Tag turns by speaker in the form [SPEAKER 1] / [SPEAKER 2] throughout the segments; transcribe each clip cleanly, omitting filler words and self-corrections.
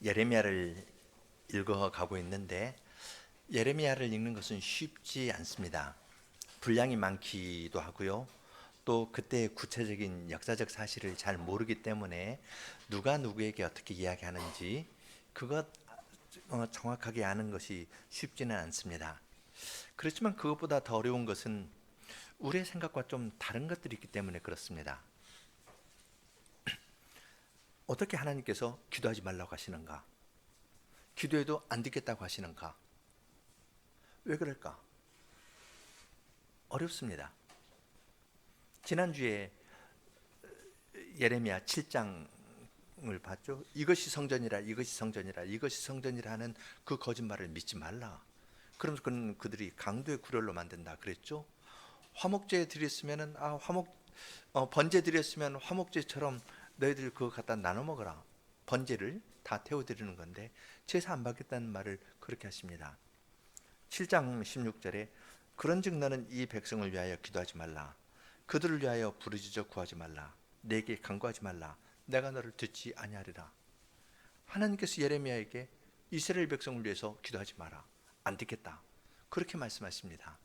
[SPEAKER 1] 예레미야를 읽어가고 있는데 예레미야를 읽는 것은 쉽지 않습니다. 분량이 많기도 하고요. 또 그때의 구체적인 역사적 사실을 잘 모르기 때문에 누가 누구에게 어떻게 이야기하는지 그것 정확하게 아는 것이 쉽지는 않습니다. 그렇지만 그것보다 더 어려운 것은 우리의 생각과 좀 다른 것들이 있기 때문에 그렇습니다. 어떻게 하나님께서 기도하지 말라고 하시는가? 기도해도 안 듣겠다고 하시는가? 왜 그럴까? 어렵습니다. 지난주에 예레미야 7장을 봤죠. 이것이 성전이라, 이것이 성전이라, 이것이 성전이라 하는 그 거짓말을 믿지 말라. 그러면서 그들이 강도의 구렬로 만든다 그랬죠. 화목제 드렸으면은 번제 드렸으면 화목제처럼 너희들 그거 갖다 나눠 먹어라. 번제를 다 태워 드리는 건데 제사 안 받겠다는 말을 그렇게 하십니다. 7장 16절에 그런즉 너는 이 백성을 위하여 기도하지 말라. 그들을 위하여 부르짖어 구하지 말라. 내게 간구하지 말라. 내가 너를 듣지 아니하리라. 하나님께서 예레미야에게 이스라엘 백성을 위해서 기도하지 마라. 안 듣겠다. 그렇게 말씀하십니다.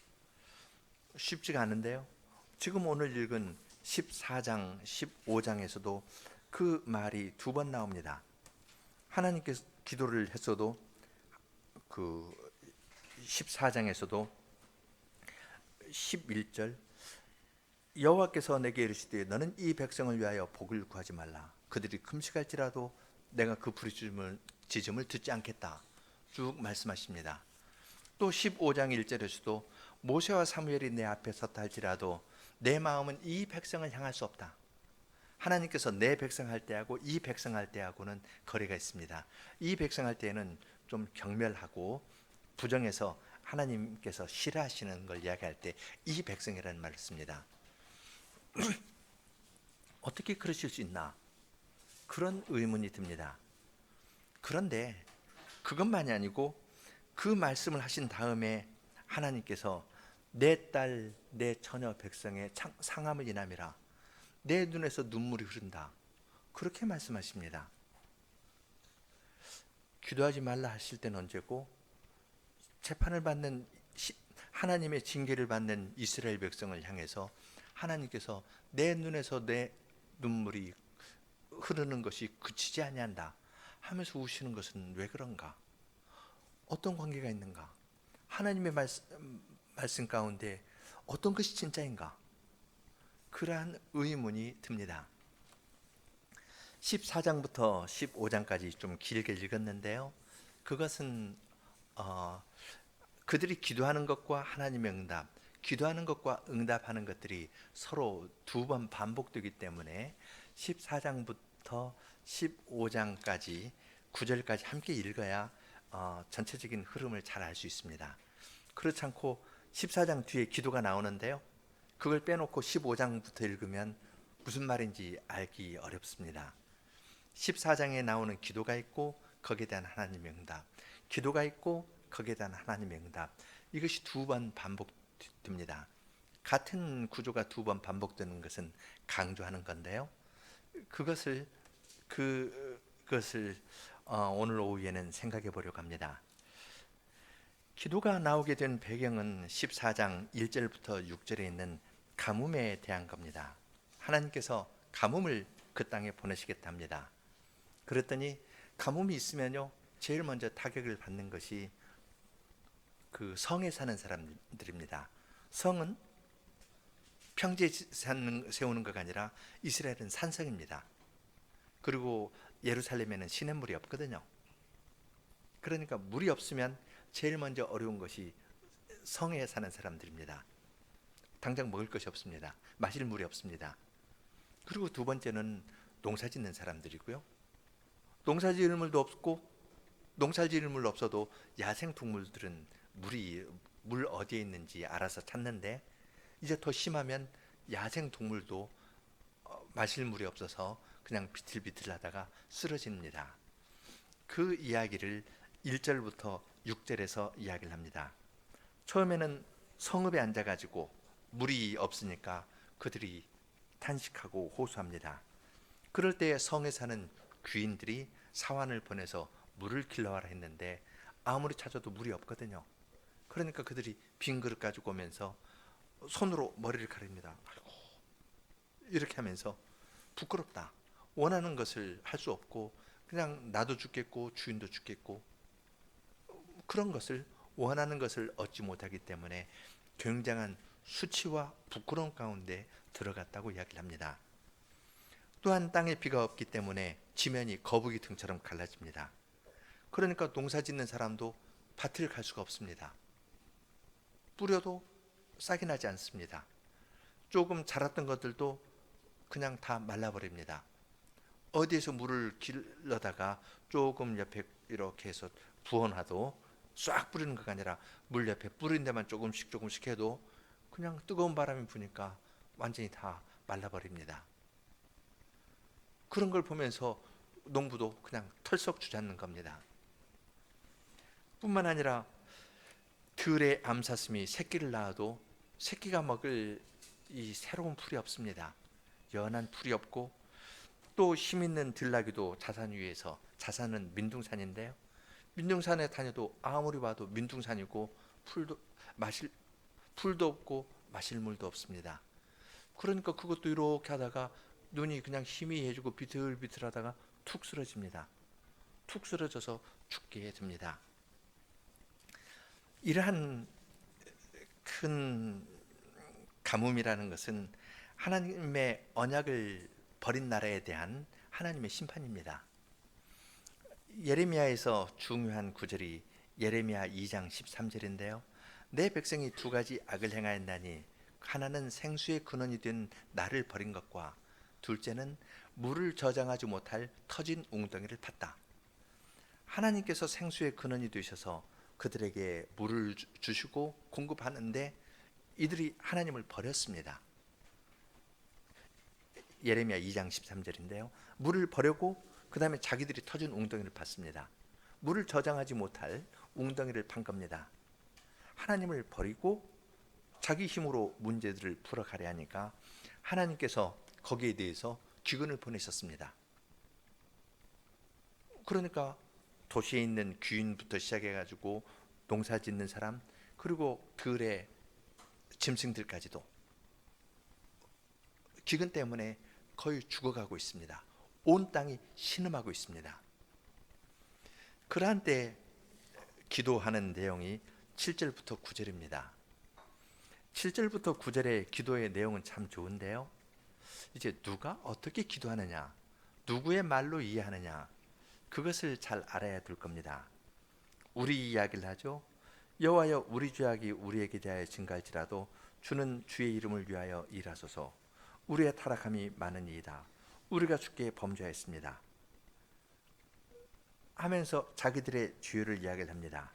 [SPEAKER 1] 쉽지가 않은데요. 지금 오늘 읽은 14장, 15장에서도 그 말이 두 번 나옵니다. 하나님께서 기도를 했어도 그 14장에서도 11절 여호와께서 내게 이르시되 너는 이 백성을 위하여 복을 구하지 말라. 그들이 금식할지라도 내가 그 부르짖음을 듣지 않겠다. 쭉 말씀하십니다. 또 15장 1절에서도 모세와 사무엘이 내 앞에 섰다 할지라도 내 마음은 이 백성을 향할 수 없다. 하나님께서 내 백성 할 때하고 이 백성 할 때하고는 거리가 있습니다. 이 백성 할 때는 좀 경멸하고 부정해서 하나님께서 싫어하시는 걸 이야기할 때 이 백성이라는 말을 씁니다. 어떻게 그러실 수 있나? 그런 의문이 듭니다. 그런데 그것만이 아니고 그 말씀을 하신 다음에 하나님께서 내 딸, 내 처녀 백성의 상함을 인함이라. 내 눈에서 눈물이 흐른다. 그렇게 말씀하십니다. 기도하지 말라 하실 때는 언제고 재판을 받는 하나님의 징계를 받는 이스라엘 백성을 향해서 하나님께서 내 눈에서 내 눈물이 흐르는 것이 그치지 아니한다 하면서 우시는 것은 왜 그런가? 어떤 관계가 있는가? 하나님의 말씀 가운데 어떤 것이 진짜인가? 그러한 의문이 듭니다. 14장부터 15장까지 좀 길게 읽었는데요. 그것은 그들이 기도하는 것과 하나님의 응답, 기도하는 것과 응답하는 것들이 서로 두 번 반복되기 때문에 14장부터 15장까지 9절까지 함께 읽어야 전체적인 흐름을 잘 알 수 있습니다. 그렇지 않고 14장 뒤에 기도가 나오는데요. 그걸 빼놓고 15장부터 읽으면 무슨 말인지 알기 어렵습니다. 14장에 나오는 기도가 있고 거기에 대한 하나님의 응답, 기도가 있고 거기에 대한 하나님의 응답, 이것이 두 번 반복됩니다. 같은 구조가 두 번 반복되는 것은 강조하는 건데요. 그것을 오늘 오후에는 생각해 보려고 합니다. 기도가 나오게 된 배경은 14장 1절부터 6절에 있는 가뭄에 대한 겁니다. 하나님께서 가뭄을 그 땅에 보내시겠다 합니다. 그랬더니 가뭄이 있으면요, 제일 먼저 타격을 받는 것이 그 성에 사는 사람들입니다. 성은 평지에 세우는 것가 아니라 이스라엘은 산성입니다. 그리고 예루살렘에는 시냇물이 없거든요. 그러니까 물이 없으면 제일 먼저 어려운 것이 성에 사는 사람들입니다. 당장 먹을 것이 없습니다. 마실 물이 없습니다. 그리고 두 번째는 농사 짓는 사람들이고요. 농사 지을 물도 없고 농사 지을 물 없어도 야생 동물들은 물 어디에 있는지 알아서 찾는데 이제 더 심하면 야생 동물도 마실 물이 없어서 그냥 비틀비틀하다가 쓰러집니다. 그 이야기를 1절부터 6절에서 이야기를 합니다. 처음에는 성읍에 앉아가지고 물이 없으니까 그들이 탄식하고 호소합니다. 그럴 때 성에 사는 귀인들이 사환을 보내서 물을 길러와라 했는데 아무리 찾아도 물이 없거든요. 그러니까 그들이 빈 그릇 가지고 오면서 손으로 머리를 가립니다. 아이고, 이렇게 하면서 부끄럽다. 원하는 것을 할 수 없고 그냥 나도 죽겠고 주인도 죽겠고 그런 것을 원하는 것을 얻지 못하기 때문에 굉장한 수치와 부끄러움 가운데 들어갔다고 이야기를 합니다. 또한 땅에 비가 없기 때문에 지면이 거북이 등처럼 갈라집니다. 그러니까 농사 짓는 사람도 밭을 갈 수가 없습니다. 뿌려도 싹이 나지 않습니다. 조금 자랐던 것들도 그냥 다 말라버립니다. 어디에서 물을 길러다가 조금 옆에 이렇게 해서 부어놔도 싹 뿌리는 것가 아니라 물 옆에 뿌린 데만 조금씩 조금씩 해도 그냥 뜨거운 바람이 부니까 완전히 다 말라버립니다. 그런 걸 보면서 농부도 그냥 털썩 주저앉는 겁니다. 뿐만 아니라 들의 암사슴이 새끼를 낳아도 새끼가 먹을 이 새로운 풀이 없습니다. 연한 풀이 없고 또 힘 있는 들나귀도 자산 위에서, 자산은 민둥산인데요, 민둥산에 다녀도 아무리 봐도 민둥산이고 풀도 없고 마실 물도 없습니다. 그러니까 그것도 이렇게 하다가 눈이 그냥 희미해지고 비틀비틀하다가 툭 쓰러집니다. 툭 쓰러져서 죽게 됩니다. 이러한 큰 가뭄이라는 것은 하나님의 언약을 버린 나라에 대한 하나님의 심판입니다. 예레미야에서 중요한 구절이 예레미야 2장 13절인데요. 내 백성이 두 가지 악을 행하였나니 하나는 생수의 근원이 된 나를 버린 것과 둘째는 물을 저장하지 못할 터진 웅덩이를 팠다. 하나님께서 생수의 근원이 되셔서 그들에게 물을 주시고 공급하는데 이들이 하나님을 버렸습니다. 예레미야 2장 13절인데요. 물을 버리고 그 다음에 자기들이 터진 웅덩이를 팠습니다. 물을 저장하지 못할 웅덩이를 판 겁니다. 하나님을 버리고 자기 힘으로 문제들을 풀어가려 하니까 하나님께서 거기에 대해서 기근을 보내셨습니다. 그러니까 도시에 있는 귀인부터 시작해가지고 농사 짓는 사람, 그리고 들의 짐승들까지도 기근 때문에 거의 죽어가고 있습니다. 온 땅이 신음하고 있습니다. 그러한 때 기도하는 내용이 7절부터 9절입니다. 7절부터 9절의 기도의 내용은 참 좋은데요, 이제 누가 어떻게 기도하느냐, 누구의 말로 이해하느냐, 그것을 잘 알아야 될 겁니다. 우리 이야기를 하죠. 여호와여, 우리 죄악이 우리에게 대하여 증가할지라도 주는 주의 이름을 위하여 일하소서. 우리의 타락함이 많으니이다. 우리가 주께 범죄하였습니다 하면서 자기들의 죄를 이야기를 합니다.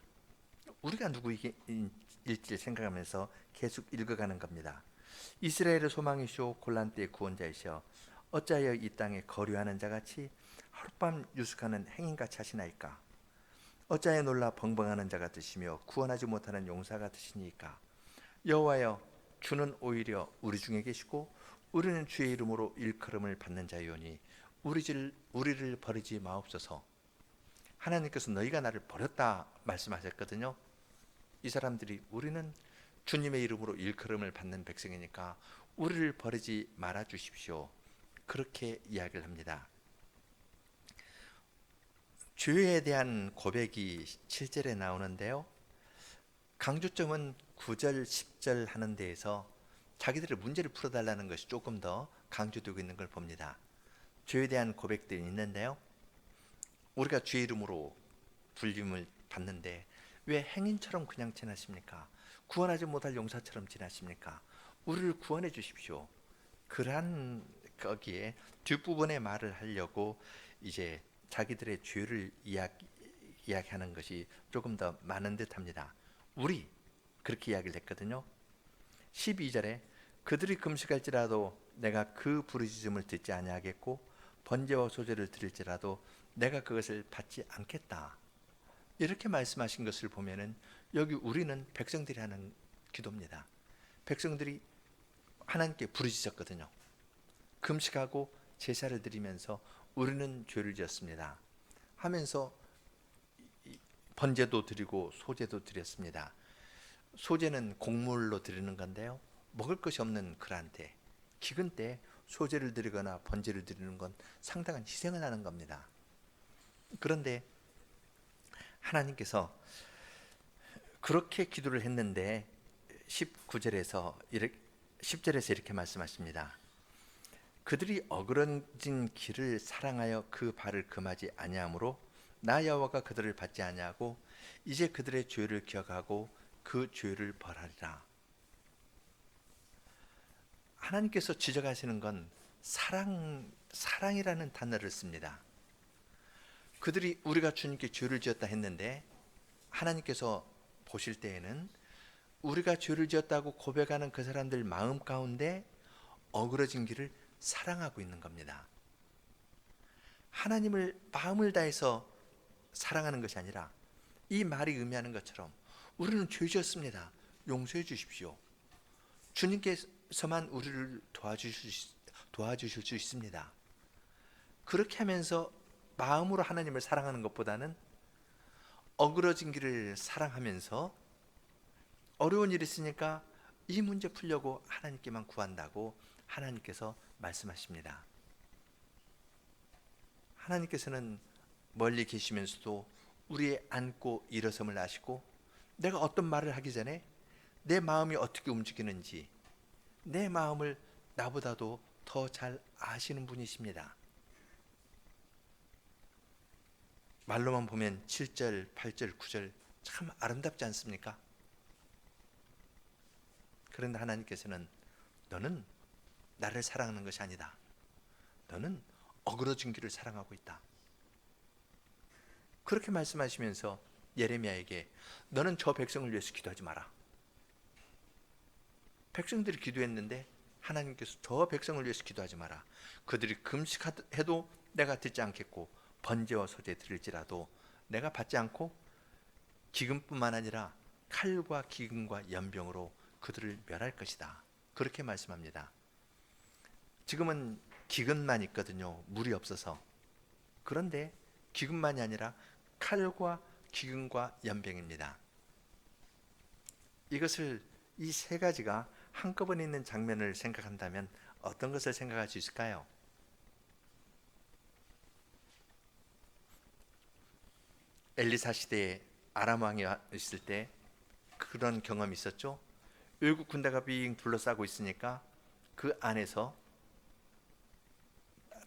[SPEAKER 1] 우리가 누구일지 생각하면서 계속 읽어가는 겁니다. 이스라엘의 소망이시오 곤란 때의 구원자이시여, 어찌하여 이 땅에 거류하는 자같이 하룻밤 유숙하는 행인같이 하시나이까. 어찌하여 놀라 벙벙하는 자 같으시며 구원하지 못하는 용사 같으시니까. 여호와여, 주는 오히려 우리 중에 계시고 우리는 주의 이름으로 일컬음을 받는 자이오니 우리를 버리지 마옵소서. 하나님께서 너희가 나를 버렸다 말씀하셨거든요. 이 사람들이 우리는 주님의 이름으로 일컬음을 받는 백성이니까 우리를 버리지 말아 주십시오, 그렇게 이야기를 합니다. 죄에 대한 고백이 7절에 나오는데요, 강조점은 9절, 10절 하는 데에서 자기들의 문제를 풀어달라는 것이 조금 더 강조되고 있는 걸 봅니다. 죄에 대한 고백들이 있는데요, 우리가 죄 이름으로 불림을 받는데 왜 행인처럼 그냥 지나십니까? 구원하지 못할 용사처럼 지나십니까? 우리를 구원해 주십시오. 그러한 거기에 뒷부분의 말을 하려고 이제 자기들의 죄를 이야기하는 것이 조금 더 많은 듯합니다. 우리 그렇게 이야기를 했거든요. 12절에 그들이 금식할지라도 내가 그 부르짖음을 듣지 아니하겠고 번제와 소제를 드릴지라도 내가 그것을 받지 않겠다, 이렇게 말씀하신 것을 보면은 여기 우리는 백성들이 하는 기도입니다. 백성들이 하나님께 부르짖었거든요. 금식하고 제사를 드리면서 우리는 죄를 지었습니다 하면서 번제도 드리고 소제도 드렸습니다. 소제는 곡물로 드리는 건데요, 먹을 것이 없는 그한테 기근 때 소제를 드리거나 번제를 드리는 건 상당한 희생을 하는 겁니다. 그런데 하나님께서 그렇게 기도를 했는데 19절에서 10절에서 이렇게 말씀하십니다. 그들이 어그러진 길을 사랑하여 그 발을 금하지 아니하므로 나 여호와가 그들을 받지 아니하고 이제 그들의 죄를 기억하고 그 죄를 벌하리라. 하나님께서 지적하시는 건 사랑이라는 단어를 씁니다. 그들이 우리가 주님께 죄를 지었다 했는데 하나님께서 보실 때에는 우리가 죄를 지었다고 고백하는 그 사람들 마음 가운데 어그러진 길을 사랑하고 있는 겁니다. 하나님을 마음을 다해서 사랑하는 것이 아니라 이 말이 의미하는 것처럼 우리는 죄 지었습니다. 용서해 주십시오. 주님께서만 우리를 도와주실 수 있습니다. 그렇게 하면서 마음으로 하나님을 사랑하는 것보다는 어그러진 길을 사랑하면서 어려운 일이 있으니까 이 문제 풀려고 하나님께만 구한다고 하나님께서 말씀하십니다. 하나님께서는 멀리 계시면서도 우리의 앉고 일어섬을 아시고 내가 어떤 말을 하기 전에 내 마음이 어떻게 움직이는지 내 마음을 나보다도 더 잘 아시는 분이십니다. 말로만 보면 7절, 8절, 9절 참 아름답지 않습니까? 그런데 하나님께서는 너는 나를 사랑하는 것이 아니다. 너는 어그러진 길을 사랑하고 있다. 그렇게 말씀하시면서 예레미야에게 너는 저 백성을 위해서 기도하지 마라. 백성들이 기도했는데 하나님께서 저 백성을 위해서 기도하지 마라. 그들이 금식해도 내가 듣지 않겠고 번제와 소제 드릴지라도 내가 받지 않고 기근뿐만 아니라 칼과 기근과 연병으로 그들을 멸할 것이다. 그렇게 말씀합니다. 지금은 기근만 있거든요. 물이 없어서. 그런데 기근만이 아니라 칼과 기근과 연병입니다. 이것을 이 세 가지가 한꺼번에 있는 장면을 생각한다면 어떤 것을 생각할 수 있을까요? 엘리사 시대에 아람 왕이 있을 때 그런 경험이 있었죠. 외국 군대가 빙 둘러싸고 있으니까 그 안에서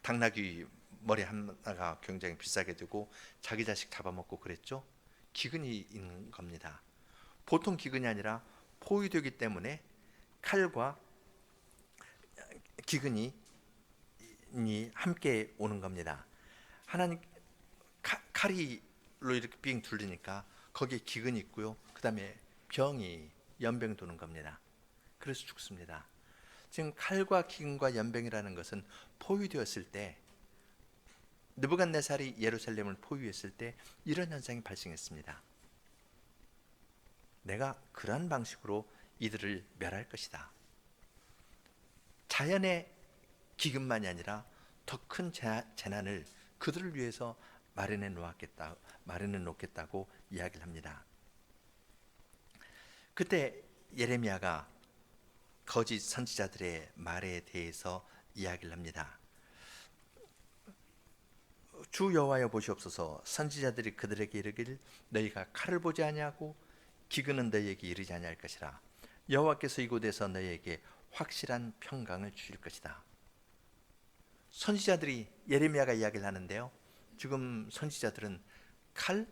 [SPEAKER 1] 당나귀 머리 하나가 굉장히 비싸게 되고 자기 자식 잡아먹고 그랬죠. 기근이 있는 겁니다. 보통 기근이 아니라 포위되기 때문에 칼과 기근이 함께 오는 겁니다. 하나님 칼이로 이렇게 빙 둘리니까 거기에 기근이 있고요. 그 다음에 병이 연병 도는 겁니다. 그래서 죽습니다. 지금 칼과 기근과 연병이라는 것은 포위되었을 때 느부갓네살이 예루살렘을 포위했을 때 이런 현상이 발생했습니다. 내가 그러한 방식으로 이들을 멸할 것이다. 자연의 기근만이 아니라 더 큰 재난을 그들을 위해서 마련해 놓겠다고 이야기를 합니다. 그때 예레미야가 거짓 선지자들의 말에 대해서 이야기를 합니다. 주 여호와여 보시옵소서, 선지자들이 그들에게 이르기를 너희가 칼을 보지 아니하고 기근은 너희에게 이르지 아니할 것이라. 여호와께서 이곳에서 너희에게 확실한 평강을 주실 것이다. 선지자들이 예레미야가 이야기를 하는데요, 지금 선지자들은 칼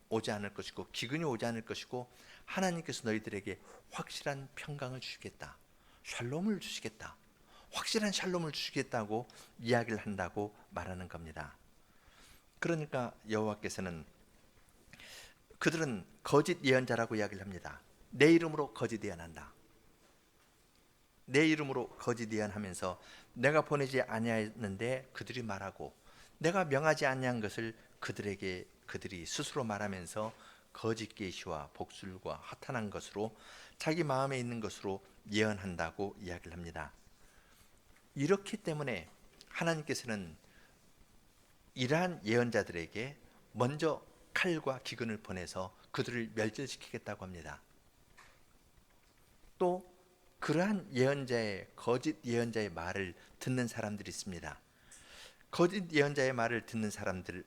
[SPEAKER 1] 오지 않을 것이고 기근이 오지 않을 것이고 하나님께서 너희들에게 확실한 평강을 주시겠다, 샬롬을 주시겠다, 확실한 샬롬을 주시겠다고 이야기를 한다고 말하는 겁니다. 그러니까 여호와께서는 그들은 거짓 예언자라고 이야기를 합니다. 내 이름으로 거짓 예언한다. 내 이름으로 거짓 예언하면서 내가 보내지 아니하였는데 그들이 말하고 내가 명하지 아니한 것을 그들이 스스로 말하면서 거짓 계시와 복술과 허탄한 것으로 자기 마음에 있는 것으로 예언한다고 이야기를 합니다. 이렇기 때문에 하나님께서는 이러한 예언자들에게 먼저 칼과 기근을 보내서 그들을 멸절시키겠다고 합니다. 또 그러한 예언자의 거짓 예언자의 말을 듣는 사람들이 있습니다. 거짓 예언자의 말을 듣는 사람들을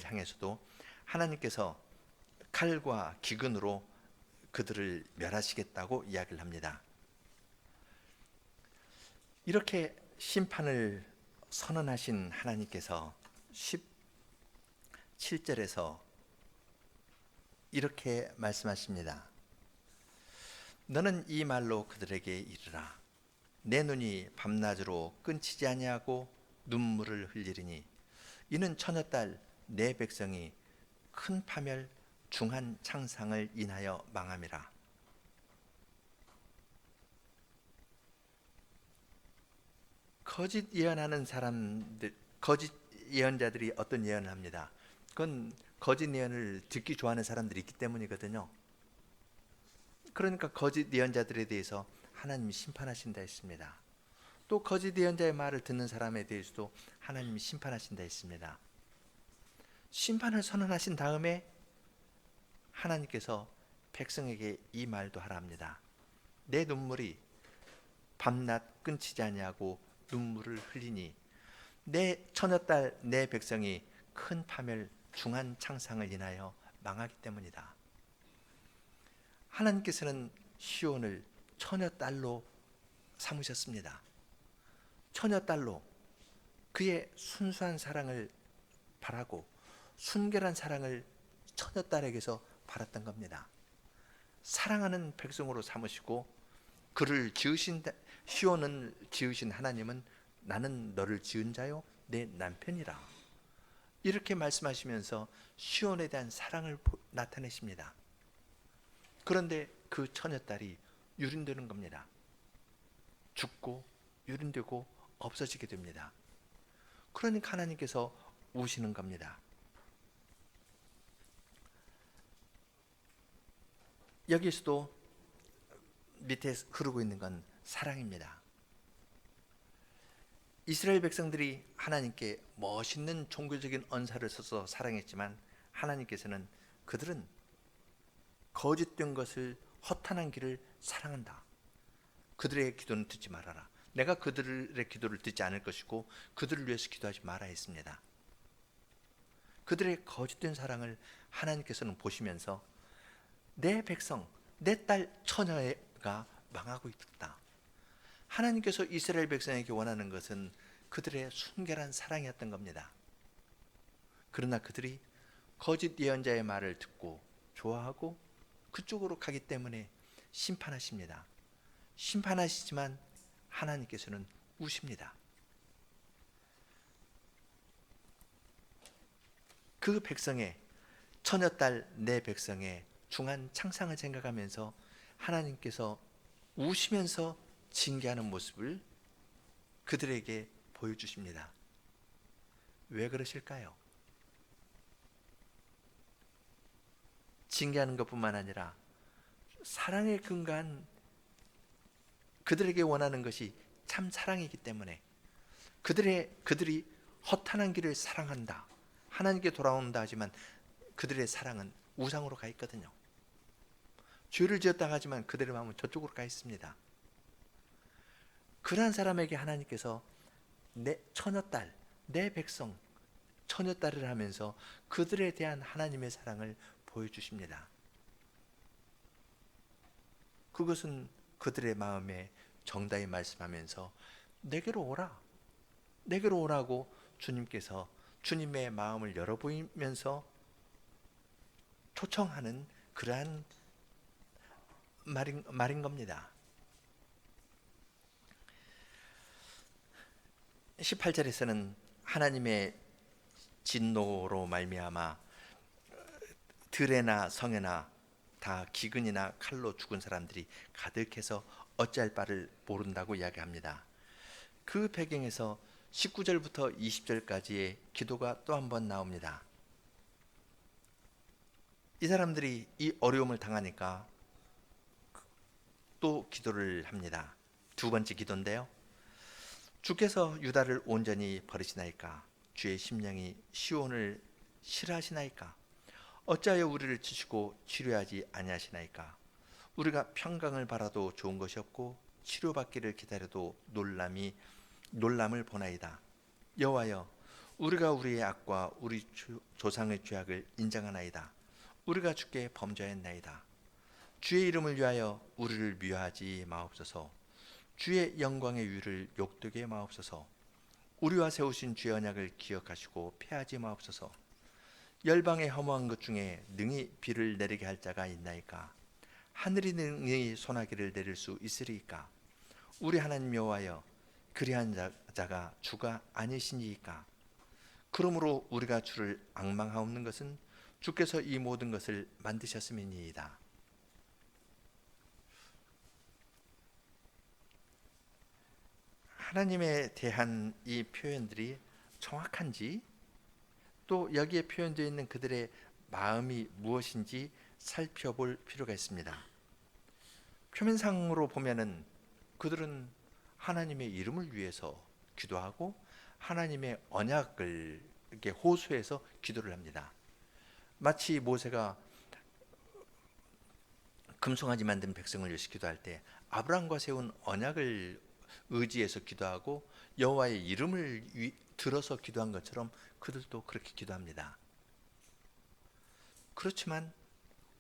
[SPEAKER 1] 향해서도 하나님께서 칼과 기근으로 그들을 멸하시겠다고 이야기를 합니다. 이렇게 심판을 선언하신 하나님께서 17절에서 이렇게 말씀하십니다. 너는 이 말로 그들에게 이르라. 내 눈이 밤낮으로 끊치지 아니하고 눈물을 흘리리니 이는 처녀딸 내 백성이 큰 파멸 중한 창상을 인하여 망함이라. 거짓 예언하는 사람들, 거짓 예언자들이 어떤 예언을 합니다. 그건 거짓 예언을 듣기 좋아하는 사람들이 있기 때문이거든요. 그러니까 거짓 예언자들에 대해서 하나님이 심판하신다 했습니다. 또 거짓 예언자의 말을 듣는 사람에 대해서도 하나님이 심판하신다 했습니다. 심판을 선언하신 다음에 하나님께서 백성에게 이 말도 하라 합니다. 내 눈물이 밤낮 끊치지 아니하고 눈물을 흘리니 내 처녀딸 내 백성이 큰 파멸 중한 창상을 인하여 망하기 때문이다. 하나님께서는 시온을 처녀딸로 삼으셨습니다. 처녀딸로 그의 순수한 사랑을 바라고 순결한 사랑을 처녀딸에게서 바랐던 겁니다. 사랑하는 백성으로 삼으시고 그를 지으신 시온을 지으신 하나님은 나는 너를 지은 자요 내 남편이라 이렇게 말씀하시면서 시온에 대한 사랑을 나타내십니다. 그런데 그 처녀딸이 유린되는 겁니다. 죽고 유린되고 없어지게 됩니다. 그러니까 하나님께서 우시는 겁니다. 여기서도 밑에 흐르고 있는 건 사랑입니다. 이스라엘 백성들이 하나님께 멋있는 종교적인 언사를 써서 사랑했지만 하나님께서는 그들은 거짓된 것을 허탄한 길을 사랑한다. 그들의 기도는 듣지 말아라. 내가 그들의 기도를 듣지 않을 것이고 그들을 위해서 기도하지 마라 했습니다. 그들의 거짓된 사랑을 하나님께서는 보시면서 내 백성, 내 딸 처녀가 망하고 있다. 하나님께서 이스라엘 백성에게 원하는 것은 그들의 순결한 사랑이었던 겁니다. 그러나 그들이 거짓 예언자의 말을 듣고 좋아하고 그쪽으로 가기 때문에 심판하십니다. 심판하시지만 하나님께서는 우십니다. 그 백성의 처녀딸 내 백성의 중한 창상을 생각하면서 하나님께서 우시면서 징계하는 모습을 그들에게 보여주십니다. 왜 그러실까요? 징계하는 것뿐만 아니라 사랑에 근거한 그들에게 원하는 것이 참 사랑이기 때문에 그들이 허탄한 길을 사랑한다. 하나님께 돌아온다 하지만 그들의 사랑은 우상으로 가 있거든요. 죄를 지었다 하지만 그들의 마음은 저쪽으로 가 있습니다. 그러한 사람에게 하나님께서 내 처녀딸, 내 백성, 처녀딸을 하면서 그들에 대한 하나님의 사랑을 보여주십니다. 그것은 그들의 마음에 정다히 말씀하면서 내게로 오라, 내게로 오라고 주님께서 주님의 마음을 열어보이면서 초청하는 그러한 말인 겁니다. 18절에서는 하나님의 진노로 말미암아 들에나 성에나 다 기근이나 칼로 죽은 사람들이 가득해서 어찌할 바를 모른다고 이야기합니다. 그 배경에서 19절부터 20절까지의 기도가 또 한 번 나옵니다. 이 사람들이 이 어려움을 당하니까 또 기도를 합니다. 두 번째 기도인데요. 주께서 유다를 온전히 버리시나이까? 주의 심령이 시온을 싫어하시나이까? 어찌하여 우리를 치시고 치료하지 아니하시나이까? 우리가 평강을 바라도 좋은 것이 없고 치료받기를 기다려도 놀람을 보나이다. 여호와여, 우리가 우리의 악과 우리 조상의 죄악을 인정하나이다. 우리가 주께 범죄하였나이다. 주의 이름을 위하여 우리를 미워하지 마옵소서. 주의 영광의 위를 욕되게 마옵소서. 우리와 세우신 주의 언약을 기억하시고 패하지 마옵소서. 열방의 허무한 것 중에 능히 비를 내리게 할 자가 있나이까? 하늘이 능히 소나기를 내릴 수 있으리이까? 우리 하나님 여호와여, 그리한 자가 주가 아니시니이까? 그러므로 우리가 주를 앙망하옵는 것은 주께서 이 모든 것을 만드셨음이니이다. 하나님에 대한 이 표현들이 정확한지, 또 여기에 표현되어 있는 그들의 마음이 무엇인지 살펴볼 필요가 있습니다. 표면상으로 보면은 그들은 하나님의 이름을 위해서 기도하고 하나님의 언약을 이렇게 호소해서 기도를 합니다. 마치 모세가 금송아지 만든 백성을 위해서 기도할 때 아브라함과 세운 언약을 의지해서 기도하고 여호와의 이름을 들어서 기도한 것처럼 그들도 그렇게 기도합니다. 그렇지만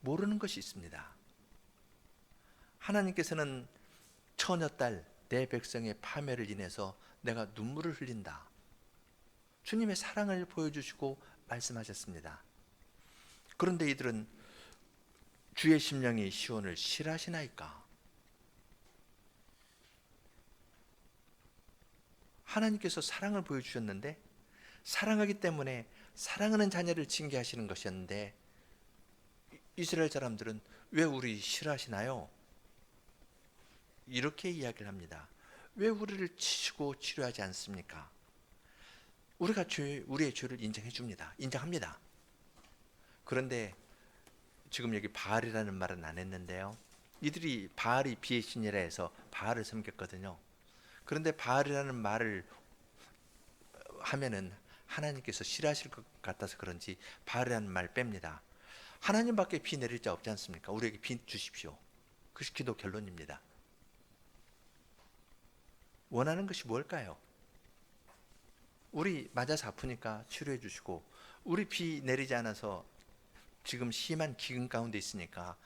[SPEAKER 1] 모르는 것이 있습니다. 하나님께서는 처녀딸 내 백성의 파멸을 인해서 내가 눈물을 흘린다. 주님의 사랑을 보여주시고 말씀하셨습니다. 그런데 이들은 주의 심령이 시온을 싫어하시나이까? 하나님께서 사랑을 보여주셨는데, 사랑하기 때문에 사랑하는 자녀를 징계하시는 것이었는데, 이스라엘 사람들은 왜 우리 싫어하시나요? 이렇게 이야기를 합니다. 왜 우리를 치시고 치료하지 않습니까? 우리가 우리의 죄를 인정해 줍니다. 인정합니다. 그런데 지금 여기 바알이라는 말은 안 했는데요. 이들이 바알이 비의 신이라 해서 바알을 섬겼거든요. 그런데 바알이라는 말을 하면은 하나님께서 싫어하실 것 같아서 그런지 바알이라는 말 뺍니다. 하나님밖에 비 내릴 자 없지 않습니까? 우리에게 비 주십시오. 그것이 기도 결론입니다. 원하는 것이 뭘까요? 우리 맞아서 아프니까 치료해 주시고, 우리 비 내리지 않아서 지금 심한 기근 가운데 있으니까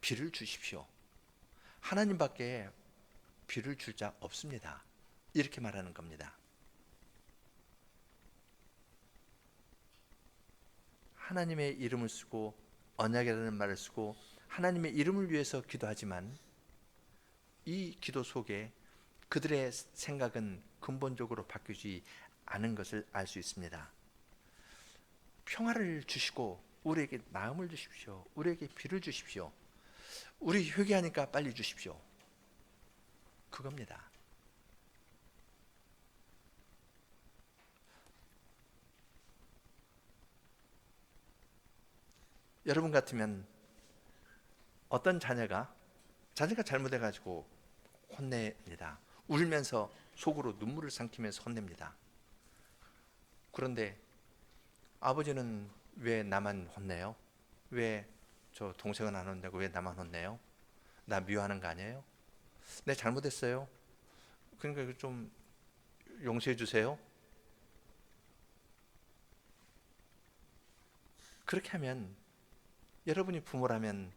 [SPEAKER 1] 비를 주십시오. 하나님밖에 비를 줄 자 없습니다. 이렇게 말하는 겁니다. 하나님의 이름을 쓰고 언약이라는 말을 쓰고 하나님의 이름을 위해서 기도하지만 이 기도 속에 그들의 생각은 근본적으로 바뀌지 않은 것을 알 수 있습니다. 평화를 주시고 우리에게 마음을 주십시오. 우리에게 비를 주십시오. 우리 회개하니까 빨리 주십시오. 그겁니다. 여러분 같으면 어떤 자녀가 잘못해가지고 혼냅니다. 울면서 속으로 눈물을 삼키면서 혼냅니다. 그런데 아버지는 왜 나만 혼내요? 왜 저 동생은 안 혼내고 왜 나만 혼내요? 나 미워하는 거 아니에요? 내 잘못했어요. 그러니까 좀 용서해 주세요. 그렇게 하면 여러분이 부모라면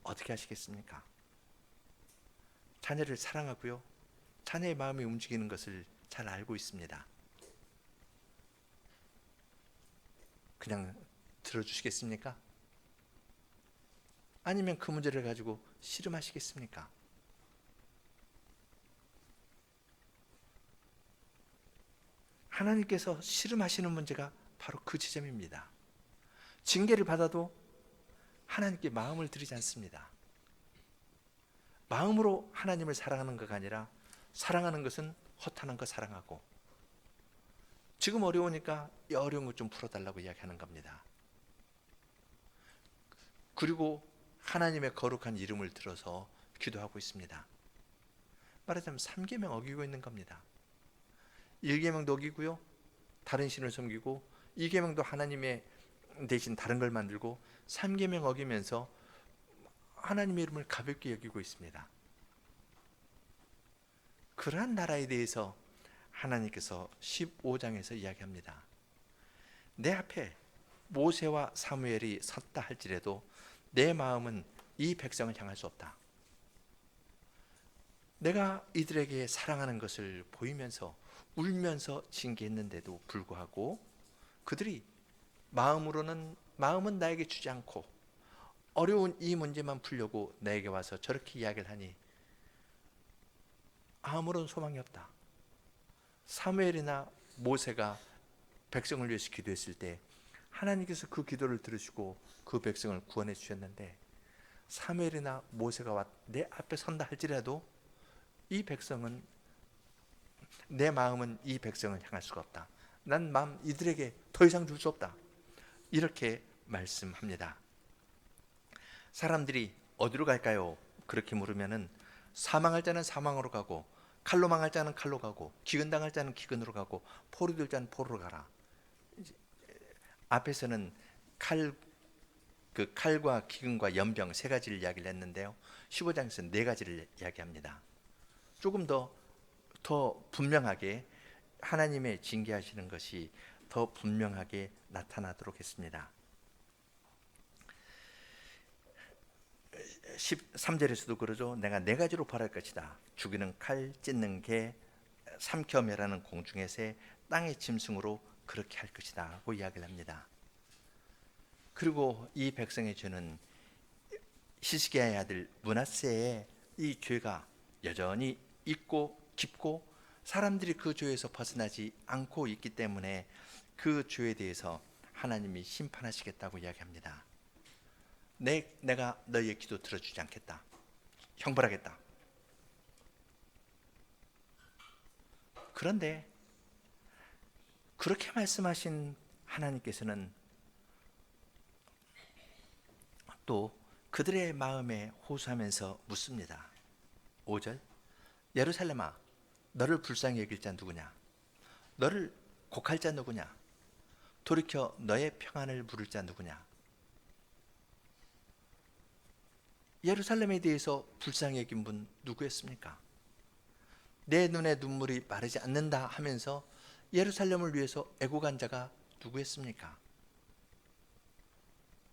[SPEAKER 1] 어떻게 하시겠습니까? 자녀를 사랑하고요. 자녀의 마음이 움직이는 것을 잘 알고 있습니다. 그냥 들어주시겠습니까? 아니면 그 문제를 가지고 씨름하시겠습니까? 하나님께서 씨름하시는 문제가 바로 그 지점입니다. 징계를 받아도 하나님께 마음을 들이지 않습니다. 마음으로 하나님을 사랑하는 것가 아니라 사랑하는 것은 허탄한 거 사랑하고, 지금 어려우니까 이 어려운 것 좀 풀어달라고 이야기하는 겁니다. 그리고 하나님의 거룩한 이름을 들어서 기도하고 있습니다. 말하자면 3계명 어기고 있는 겁니다. 1계명도 어기고요, 다른 신을 섬기고 2계명도 하나님의 대신 다른 걸 만들고 삼계명 어기면서 하나님의 이름을 가볍게 여기고 있습니다. 그러한 나라에 대해서 하나님께서 15장에서 이야기합니다. 내 앞에 모세와 사무엘이 섰다 할지라도 내 마음은 이 백성을 향할 수 없다. 내가 이들에게 사랑하는 것을 보이면서 울면서 징계했는데도 불구하고 그들이 마음은 나에게 주지 않고 어려운 이 문제만 풀려고 나에게 와서 저렇게 이야기를 하니 아무런 소망이 없다. 사무엘이나 모세가 백성을 위해서 기도했을 때 하나님께서 그 기도를 들으시고 그 백성을 구원해 주셨는데, 사무엘이나 모세가 내 앞에 선다 할지라도 이 백성은, 내 마음은 이 백성을 향할 수가 없다. 난 마음 이들에게 더 이상 줄 수 없다. 이렇게 말씀합니다. 사람들이 어디로 갈까요? 그렇게 물으면은 사망할 자는 사망으로 가고, 칼로 망할 자는 칼로 가고, 기근당할 자는 기근으로 가고, 포로 될 자는 포로로 가라. 앞에서는 칼과 기근과 연병 세 가지를 이야기를 했는데요, 15장에서는 네 가지를 이야기합니다. 조금 더 분명하게 하나님의 징계하시는 것이 더 분명하게 나타나도록 했습니다. 13절에서도 그러죠. 내가 네 가지로 벌할 것이다. 죽이는 칼, 찢는 개, 삼켜 멸하는 공중의 새, 땅의 짐승으로 그렇게 할 것이다 하고 이야기를 합니다. 그리고 이 백성의 죄는 히스기야의 아들 므낫세의 이 죄가 여전히 있고 깊고 사람들이 그 죄에서 벗어나지 않고 있기 때문에 그 죄에 대해서 하나님이 심판하시겠다고 이야기합니다. 내가 너희의 기도 들어주지 않겠다. 형벌하겠다. 그런데 그렇게 말씀하신 하나님께서는 또 그들의 마음에 호소하면서 묻습니다. 5절, 예루살렘아, 너를 불쌍히 여길 자 누구냐? 너를 곡할 자 누구냐? 돌이켜 너의 평안을 물을 자 누구냐? 예루살렘에 대해서 불쌍히 여긴 분 누구였습니까? 내 눈에 눈물이 마르지 않는다 하면서 예루살렘을 위해서 애고간 자가 누구였습니까?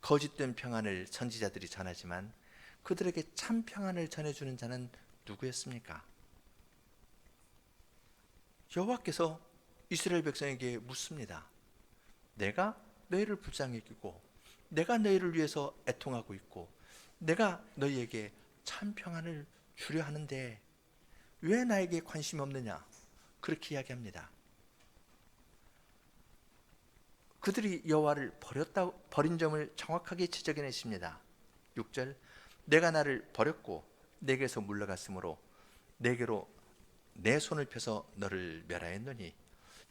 [SPEAKER 1] 거짓된 평안을 선지자들이 전하지만 그들에게 참 평안을 전해주는 자는 누구였습니까? 여호와께서 이스라엘 백성에게 묻습니다. 내가 너희를 불쌍히 여기고 내가 너희를 위해서 애통하고 있고 내가 너희에게 참 평안을 주려 하는데 왜 나에게 관심이 없느냐? 그렇게 이야기합니다. 그들이 여호와를 버린 점을 정확하게 지적해냈습니다. 6절, 내가 나를 버렸고 내게서 물러갔으므로 내게로 내 손을 펴서 너를 멸하였노니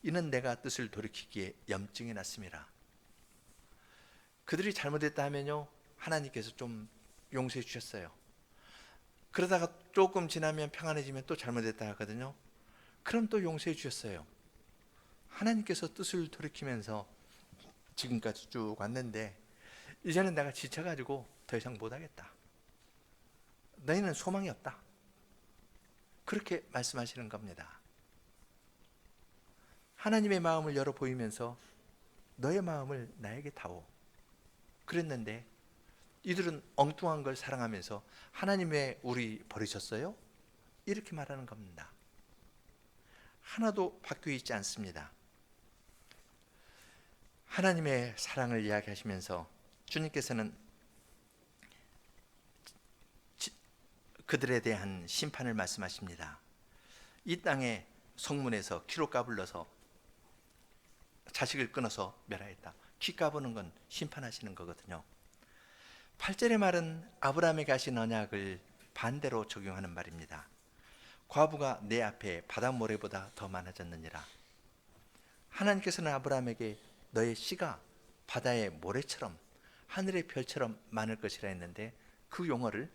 [SPEAKER 1] 이는 내가 뜻을 돌이키기에 염증이 났음이라. 그들이 잘못했다 하면요, 하나님께서 좀 용서해 주셨어요. 그러다가 조금 지나면 평안해지면 또 잘못했다 하거든요. 그럼 또 용서해 주셨어요. 하나님께서 뜻을 돌이키면서 지금까지 쭉 왔는데 이제는 내가 지쳐가지고 더 이상 못하겠다. 너희는 소망이 없다. 그렇게 말씀하시는 겁니다. 하나님의 마음을 열어 보이면서 너의 마음을 나에게 다오. 그랬는데 이들은 엉뚱한 걸 사랑하면서 하나님 왜 우리 버리셨어요? 이렇게 말하는 겁니다. 하나도 바뀌어 있지 않습니다. 하나님의 사랑을 이야기하시면서 주님께서는 그들에 대한 심판을 말씀하십니다. 이 땅의 성문에서 키로 까불러서 자식을 끊어서 멸하였다. 키 까부는 건 심판하시는 거거든요. 8절의 말은 아브라함에게 하신 언약을 반대로 적용하는 말입니다. 과부가 내 앞에 바닷모래보다 더 많아졌느니라. 하나님께서는 아브라함에게 너의 씨가 바다의 모래처럼 하늘의 별처럼 많을 것이라 했는데 그 용어를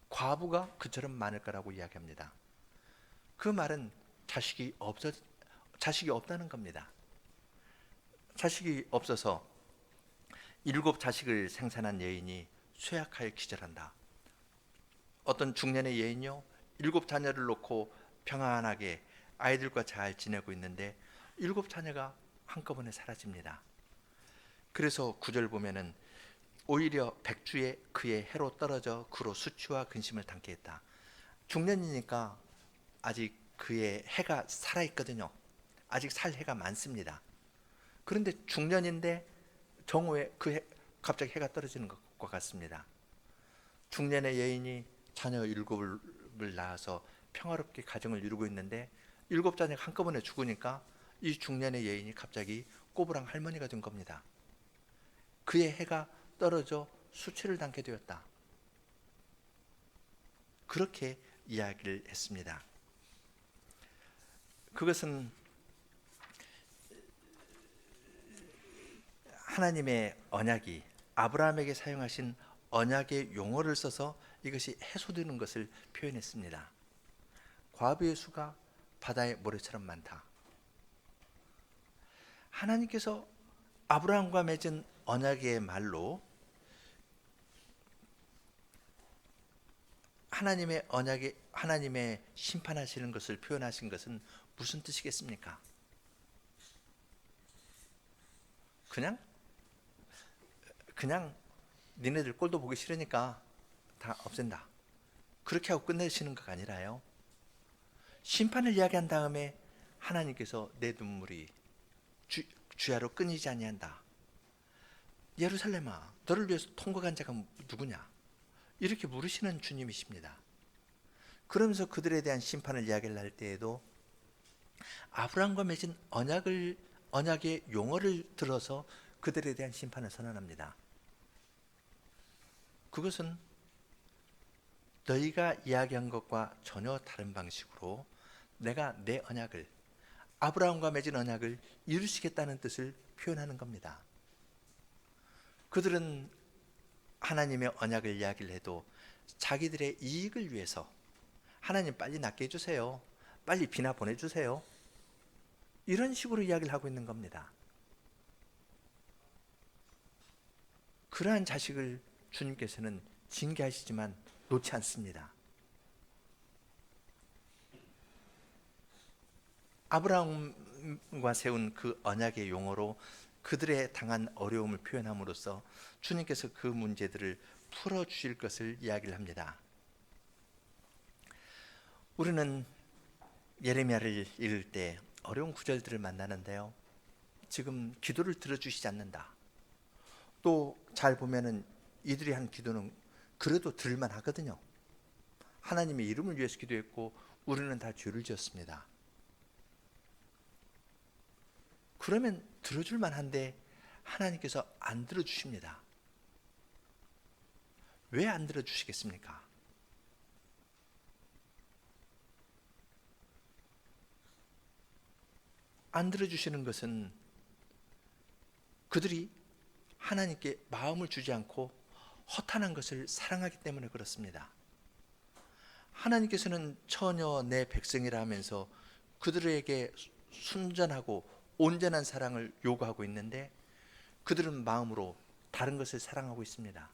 [SPEAKER 1] 과부가 그처럼 많을 거라고 이야기합니다. 그 말은 자식이 없다는 겁니다. 자식이 없어서 7 자식을 생산한 여인이 쇠약하여 기절한다. 어떤 중년의 여인요, 7 자녀를 놓고 평안하게 아이들과 잘 지내고 있는데 7 자녀가 한꺼번에 사라집니다. 그래서 9절 보면은 오히려 백주에 그의 해로 떨어져 그로 수치와 근심을 당케 했다. 중년이니까 아직 그의 해가 살아있거든요. 아직 살 해가 많습니다. 그런데 중년인데 정오에 갑자기 해가 떨어지는 것과 같습니다. 중년의 여인이 자녀 7을 낳아서 평화롭게 가정을 이루고 있는데 7 자녀가 한꺼번에 죽으니까 이 중년의 여인이 갑자기 꼬부랑 할머니가 된 겁니다. 그의 해가 떨어져 수치를 당게 되었다. 그렇게 이야기를 했습니다. 그것은 하나님의 언약이 아브라함에게 사용하신 언약의 용어를 써서 이것이 해소되는 것을 표현했습니다. 과부의 수가 바다의 모래처럼 많다. 하나님께서 아브라함과 맺은 언약의 말로 하나님의 언약에 하나님의 심판하시는 것을 표현하신 것은 무슨 뜻이겠습니까? 그냥 니네들 꼴도 보기 싫으니까 다 없앤다. 그렇게 하고 끝내시는 것 아니라요. 심판을 이야기한 다음에 하나님께서 내 눈물이 주야로 끊이지 아니한다. 예루살렘아, 너를 위해서 통곡한 자가 누구냐? 이렇게 물으시는 주님이십니다. 그러면서 그들에 대한 심판을 이야기를 할 때에도 아브라함과 맺은 언약의 용어를 들어서 그들에 대한 심판을 선언합니다. 그것은 너희가 이야기한 것과 전혀 다른 방식으로 내가 내 언약을, 아브라함과 맺은 언약을 이루시겠다는 뜻을 표현하는 겁니다. 그들은 하나님의 언약을 이야기를 해도 자기들의 이익을 위해서 하나님 빨리 낫게 해주세요, 빨리 비나 보내주세요, 이런 식으로 이야기를 하고 있는 겁니다. 그러한 자식을 주님께서는 징계하시지만 놓지 않습니다. 아브라함과 세운 그 언약의 용어로 그들의 당한 어려움을 표현함으로써 주님께서 그 문제들을 풀어주실 것을 이야기를 합니다. 우리는 예레미야를 읽을 때 어려운 구절들을 만나는데요, 지금 기도를 들어주시지 않는다. 또 잘 보면은 이들이 한 기도는 그래도 들을만 하거든요. 하나님의 이름을 위해서 기도했고 우리는 다 죄를 지었습니다. 그러면 들어줄 만한데 하나님께서 안 들어주십니다. 왜 안 들어주시겠습니까? 안 들어주시는 것은 그들이 하나님께 마음을 주지 않고 허탄한 것을 사랑하기 때문에 그렇습니다. 하나님께서는 처녀 내 백성이라 하면서 그들에게 순전하고 온전한 사랑을 요구하고 있는데 그들은 마음으로 다른 것을 사랑하고 있습니다.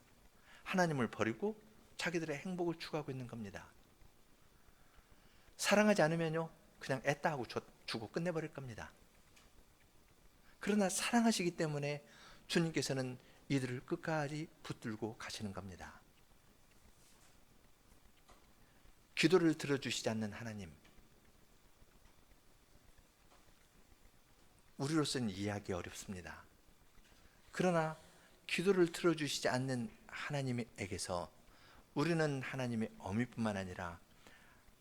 [SPEAKER 1] 하나님을 버리고 자기들의 행복을 추구하고 있는 겁니다. 사랑하지 않으면요, 그냥 애따 하고 주고 끝내버릴 겁니다. 그러나 사랑하시기 때문에 주님께서는 이들을 끝까지 붙들고 가시는 겁니다. 기도를 들어주시지 않는 하나님, 우리로서는 이해하기 어렵습니다. 그러나 기도를 들어주시지 않는 하나님에게서 우리는 하나님의 어미뿐만 아니라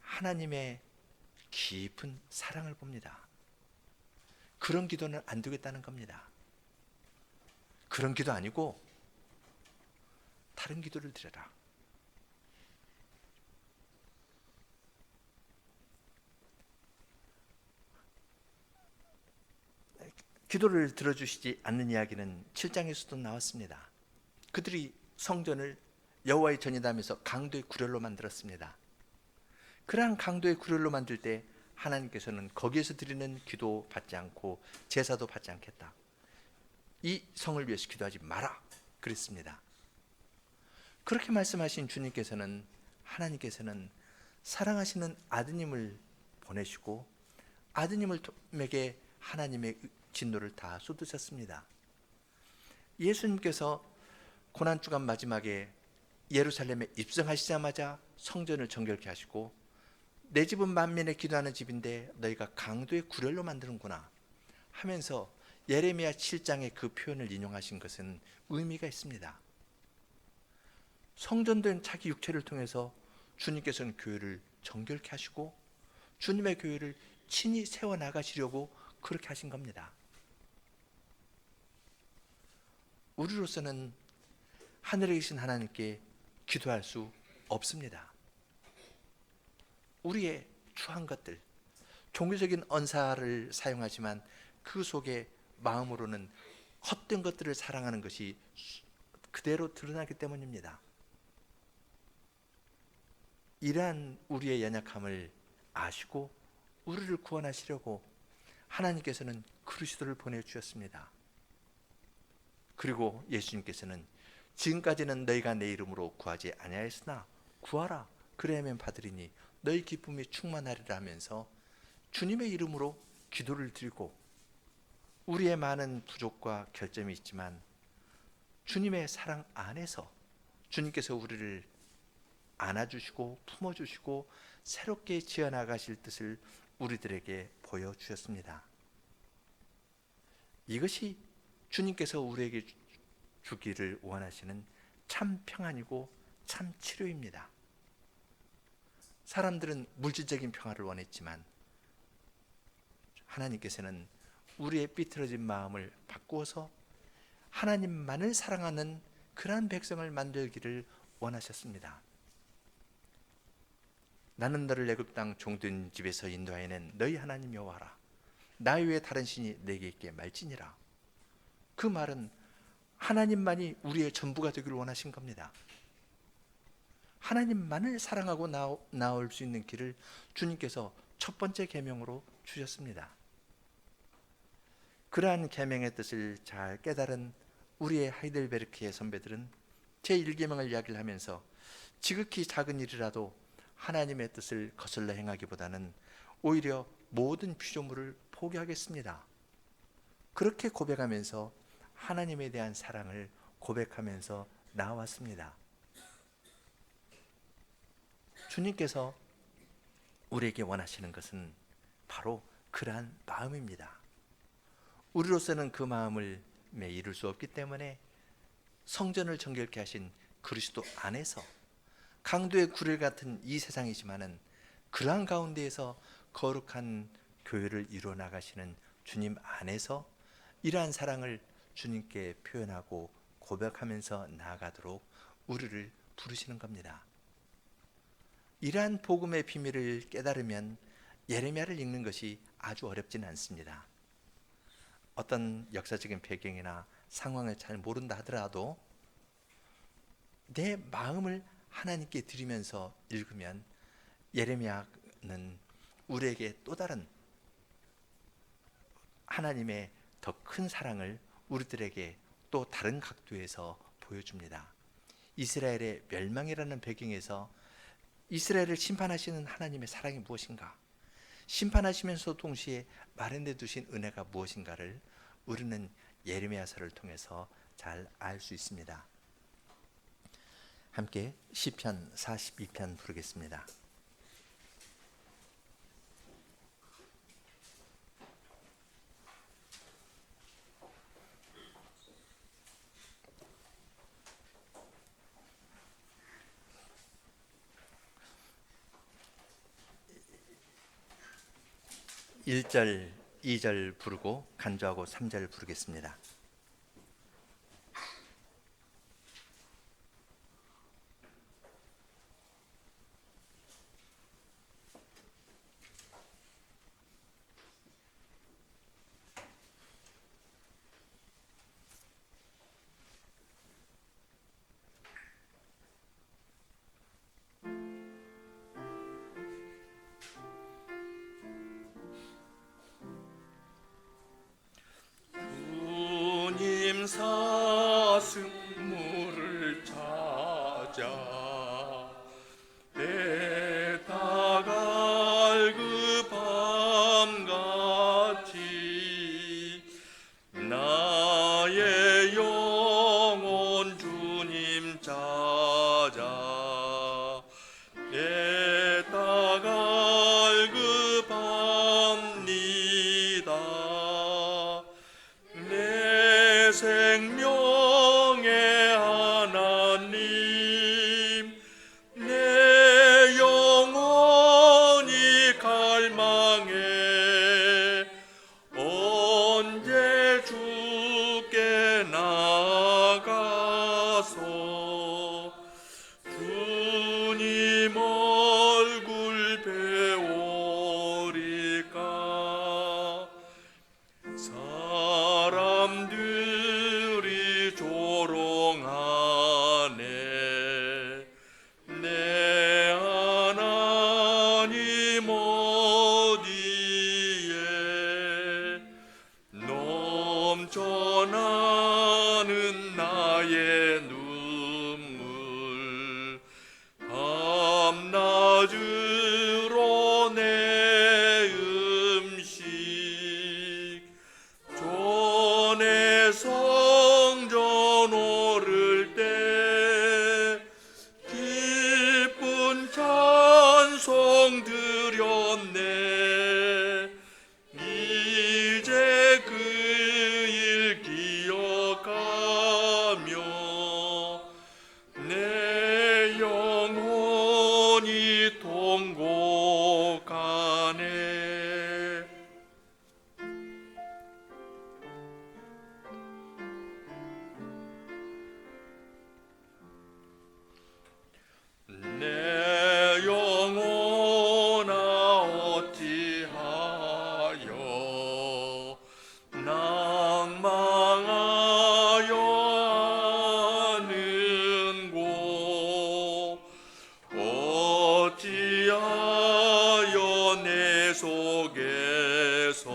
[SPEAKER 1] 하나님의 깊은 사랑을 봅니다. 그런 기도는 안 되겠다는 겁니다. 그런 기도 아니고 다른 기도를 드려라. 기도를 들어주시지 않는 이야기는 7장에서도 나왔습니다. 그들이 성전을 여호와의 전이다면서 강도의 구렬로 만들었습니다. 그러한 강도의 구렬로 만들 때 하나님께서는 거기에서 드리는 기도 받지 않고 제사도 받지 않겠다. 이 성을 위해서 기도하지 마라. 그랬습니다. 그렇게 말씀하신 주님께서는, 하나님께서는 사랑하시는 아드님을 보내시고 아드님에게 하나님의 진노를 다 쏟으셨습니다. 예수님께서 고난주간 마지막에 예루살렘에 입성하시자마자 성전을 정결케 하시고, 내 집은 만민의 기도하는 집인데 너희가 강도의 구렬로 만드는구나 하면서 예레미야 7장의 그 표현을 인용하신 것은 의미가 있습니다. 성전된 자기 육체를 통해서 주님께서는 교회를 정결케 하시고 주님의 교회를 친히 세워나가시려고 그렇게 하신 겁니다. 우리로서는 하늘에 계신 하나님께 기도할 수 없습니다. 우리의 추한 것들, 종교적인 언사를 사용하지만 그 속에 마음으로는 헛된 것들을 사랑하는 것이 그대로 드러나기 때문입니다. 이러한 우리의 연약함을 아시고 우리를 구원하시려고 하나님께서는 그리스도를 보내주셨습니다. 그리고 예수님께서는 지금까지는 너희가 내 이름으로 구하지 아니하였으나 구하라 그래야만 받으리니 너희 기쁨이 충만하리라 하면서 주님의 이름으로 기도를 드리고, 우리의 많은 부족과 결점이 있지만 주님의 사랑 안에서 주님께서 우리를 안아주시고 품어주시고 새롭게 지어나가실 뜻을 우리들에게 보여주셨습니다. 이것이 주님께서 우리에게 주기를 원하시는 참 평안이고 참 치료입니다. 사람들은 물질적인 평화를 원했지만 하나님께서는 우리의 삐뚤어진 마음을 바꾸어서 하나님만을 사랑하는 그러한 백성을 만들기를 원하셨습니다. 나는 너를 애굽 땅 종된 집에서 인도하여낸 너희 하나님 여호와라. 나 외에 다른 신이 내게 있게 말지니라. 그 말은 하나님만이 우리의 전부가 되기를 원하신 겁니다. 하나님만을 사랑하고 나올 수 있는 길을 주님께서 첫 번째 계명으로 주셨습니다. 그러한 계명의 뜻을 잘 깨달은 우리의 하이델베르크의 선배들은 제1계명을 이야기를 하면서 지극히 작은 일이라도 하나님의 뜻을 거슬러 행하기보다는 오히려 모든 피조물을 포기하겠습니다. 그렇게 고백하면서 하나님에 대한 사랑을 고백하면서 나왔습니다. 주님께서 우리에게 원하시는 것은 바로 그러한 마음입니다. 우리로서는 그 마음을 이룰 수 없기 때문에 성전을 정결케 하신 그리스도 안에서 강도의 구례 같은 이 세상이지만은 그러한 가운데에서 거룩한 교회를 이루어 나가시는 주님 안에서 이러한 사랑을 주님께 표현하고 고백하면서 나아가도록 우리를 부르시는 겁니다. 이러한 복음의 비밀을 깨달으면 예레미야를 읽는 것이 아주 어렵지는 않습니다. 어떤 역사적인 배경이나 상황을 잘 모른다 하더라도 내 마음을 하나님께 드리면서 읽으면 예레미야는 우리에게 또 다른 하나님의 더 큰 사랑을 우리들에게 또 다른 각도에서 보여줍니다. 이스라엘의 멸망이라는 배경에서 이스라엘을 심판하시는 하나님의 사랑이 무엇인가, 심판하시면서 동시에 마련해 두신 은혜가 무엇인가를 우리는 예레미야서를 통해서 잘 알 수 있습니다. 함께 시편 42편 부르겠습니다. (1절) (2절) 부르고 간주하고 (3절) 부르겠습니다. 주를 찾아 애타갈 그 밤같이 나의 영혼 주님 찾아 애타갈 그 밤니다. 내 생명의 하나님, 내 영혼이 갈망해 언제 주께 나가서 주님 얼굴 배우리까. 사람들이 조롱하네 내 하나님 어디에. 넘쳐나는 나의 눈물 밤낮으로 내 음식 전에 성전 오를 때 기쁜 찬송 드렸네. 이제 그 일 기억하며 내 영혼이 통곡하네. 내 영혼아 어찌하여 낭망하여 하는고. 어찌하여 내 속에서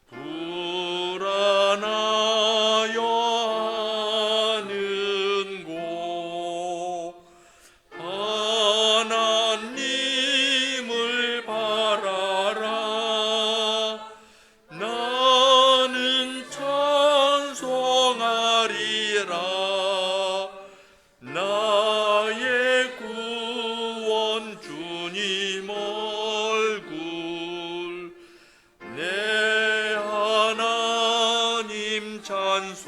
[SPEAKER 1] 불안하여 하는고. 하나님을 바라라. 나는 찬송하리라. 나의 구원 주님 얼굴 내 하나님 찬송하리.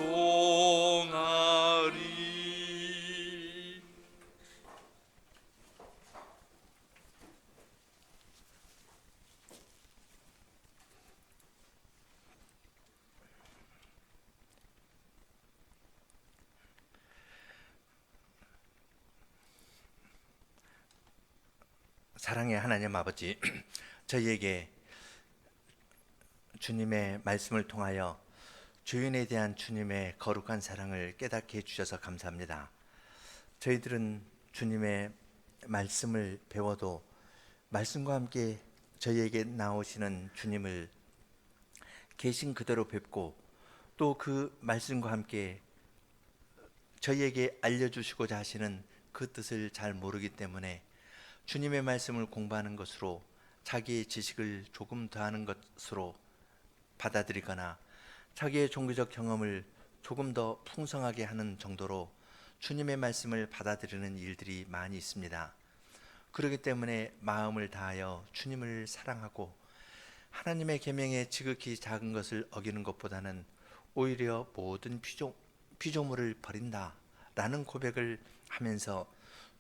[SPEAKER 1] 사랑의 하나님 아버지, 저희에게 주님의 말씀을 통하여 주인에 대한 주님의 거룩한 사랑을 깨닫게 해주셔서 감사합니다. 저희들은 주님의 말씀을 배워도 말씀과 함께 저희에게 나오시는 주님을 계신 그대로 뵙고 또 그 말씀과 함께 저희에게 알려주시고자 하시는 그 뜻을 잘 모르기 때문에 주님의 말씀을 공부하는 것으로 자기의 지식을 조금 더하는 것으로 받아들이거나 자기의 종교적 경험을 조금 더 풍성하게 하는 정도로 주님의 말씀을 받아들이는 일들이 많이 있습니다. 그렇기 때문에 마음을 다하여 주님을 사랑하고 하나님의 계명에 지극히 작은 것을 어기는 것보다는 오히려 모든 피조물을 버린다라는 고백을 하면서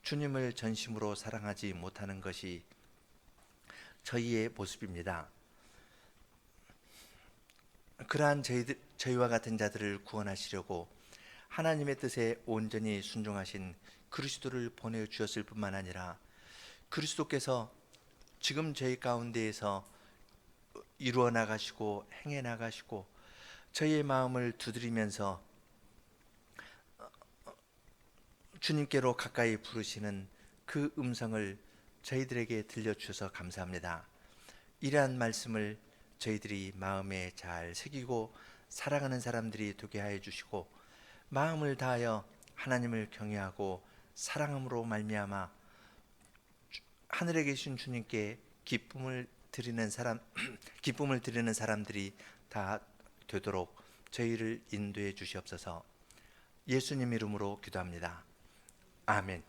[SPEAKER 1] 주님을 전심으로 사랑하지 못하는 것이 저희의 모습입니다. 그러한 저희와 같은 자들을 구원하시려고 하나님의 뜻에 온전히 순종하신 그리스도를 보내주셨을 뿐만 아니라 그리스도께서 지금 저희 가운데에서 이루어 나가시고 행해 나가시고 저희의 마음을 두드리면서 주님께로 가까이 부르시는 그 음성을 저희들에게 들려주셔서 감사합니다. 이러한 말씀을 저희들이 마음에 잘 새기고 사랑하는 사람들이 되게 하여 주시고 마음을 다하여 하나님을 경외하고 사랑함으로 말미암아 하늘에 계신 주님께 기쁨을 드리는 사람들이 다 되도록 저희를 인도해 주시옵소서. 예수님 이름으로 기도합니다. 아멘.